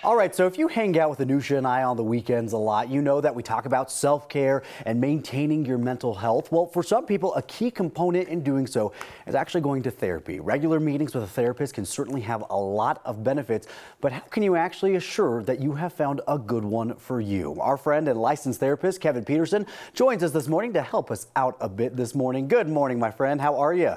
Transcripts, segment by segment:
All right, so if you hang out with Anusha and I on the weekends a lot, you know that we talk about self-care and maintaining your mental health. Well, for some people, a key component in doing so is actually going to therapy. Regular meetings with a therapist can certainly have a lot of benefits, but how can you actually assure that you have found a good one for you? Our friend and licensed therapist, Kevin Peterson, joins us this morning to help us out a bit this morning. Good morning, my friend. How are you?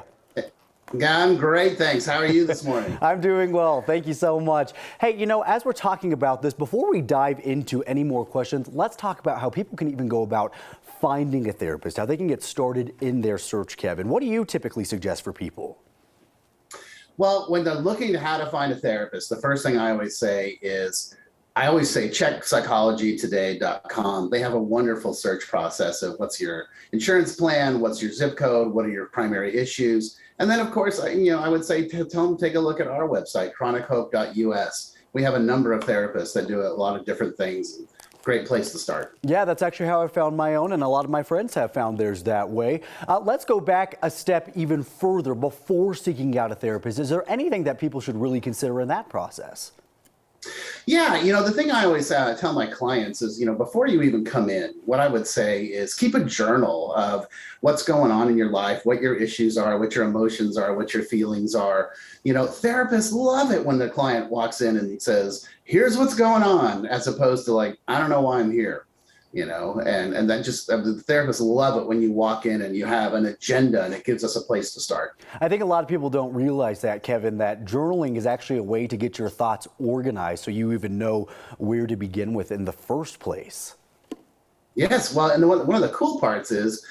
I'm great, thanks. How are you this morning? I'm doing well. Thank you so much. Hey, as we're talking about this, before we dive into any more questions, let's talk about how people can even go about finding a therapist, how they can get started in their search, Kevin. What do you typically suggest for people? Well, when they're looking to how to find a therapist, the first thing I always say is, check psychologytoday.com. They have a wonderful search process of what's your insurance plan, what's your zip code, what are your primary issues. And then, of course, I would say tell them to take a look at our website, chronichope.us. We have a number of therapists that do a lot of different things. Great place to start. Yeah, that's actually how I found my own, and a lot of my friends have found theirs that way. Let's go back a step even further before seeking out a therapist. Is there anything that people should really consider in that process? Yeah, the thing I always tell my clients is, before you even come in, what I would say is keep a journal of what's going on in your life, what your issues are, what your emotions are, what your feelings are. Therapists love it when the client walks in and says, here's what's going on, as opposed to like, I don't know why I'm here. And then the therapists love it when you walk in and you have an agenda, and it gives us a place to start. I think a lot of people don't realize that, Kevin, that journaling is actually a way to get your thoughts organized so you even know where to begin with in the first place. Yes, well, and one of the cool parts is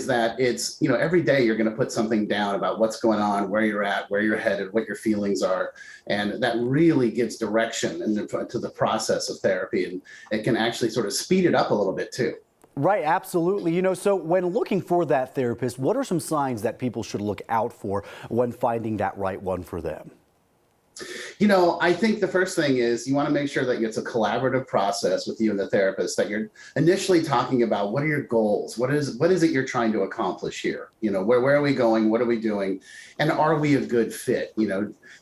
that it's, every day you're going to put something down about what's going on, where you're at, where you're headed, what your feelings are. And that really gives direction to the process of therapy. And it can actually sort of speed it up a little bit too. Right, absolutely. So when looking for that therapist, what are some signs that people should look out for when finding that right one for them? I think the first thing is you want to make sure that it's a collaborative process with you and the therapist, that you're initially talking about what are your goals? What is it you're trying to accomplish here? Where are we going? What are we doing? And are we a good fit?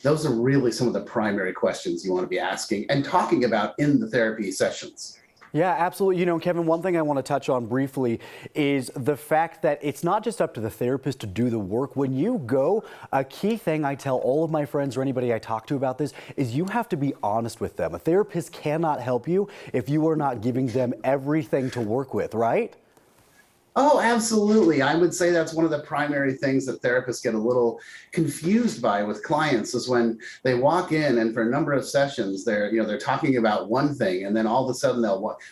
Those are really some of the primary questions you want to be asking and talking about in the therapy sessions. Yeah, absolutely. Kevin, one thing I want to touch on briefly is the fact that it's not just up to the therapist to do the work. When you go, a key thing I tell all of my friends or anybody I talk to about this is you have to be honest with them. A therapist cannot help you if you are not giving them everything to work with, right? Oh, absolutely. I would say that's one of the primary things that therapists get a little confused by with clients is when they walk in and for a number of sessions, they're talking about one thing, and then all of a sudden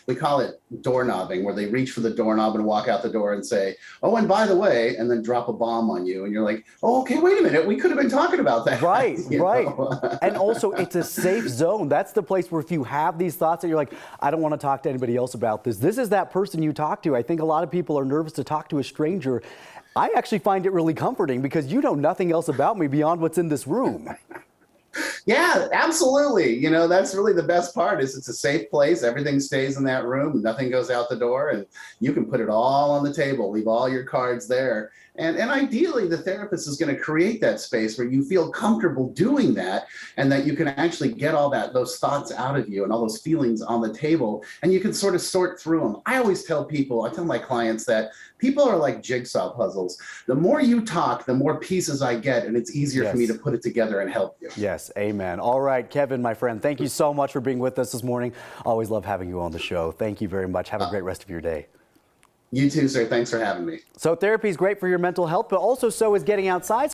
we call it doorknobbing, where they reach for the doorknob and walk out the door and say, oh, and by the way, and then drop a bomb on you. And you're like, oh, okay, wait a minute. We could have been talking about that. Right, right. And also it's a safe zone. That's the place where if you have these thoughts that you're like, I don't want to talk to anybody else about this. This is that person you talk to. I think a lot of people are nervous to talk to a stranger. I actually find it really comforting because you know nothing else about me beyond what's in this room. Yeah, absolutely. That's really the best part is it's a safe place. Everything stays in that room. Nothing goes out the door, and you can put it all on the table, leave all your cards there. And ideally, the therapist is going to create that space where you feel comfortable doing that, and that you can actually get those thoughts out of you and all those feelings on the table, and you can sort of sort through them. I tell my clients that people are like jigsaw puzzles. The more you talk, the more pieces I get, and it's easier for me to put it together and help you. Yes, amen. All right, Kevin, my friend, thank you so much for being with us this morning. Always love having you on the show. Thank you very much. Have a great rest of your day. You too, sir. Thanks for having me. So therapy is great for your mental health, but also so is getting outside.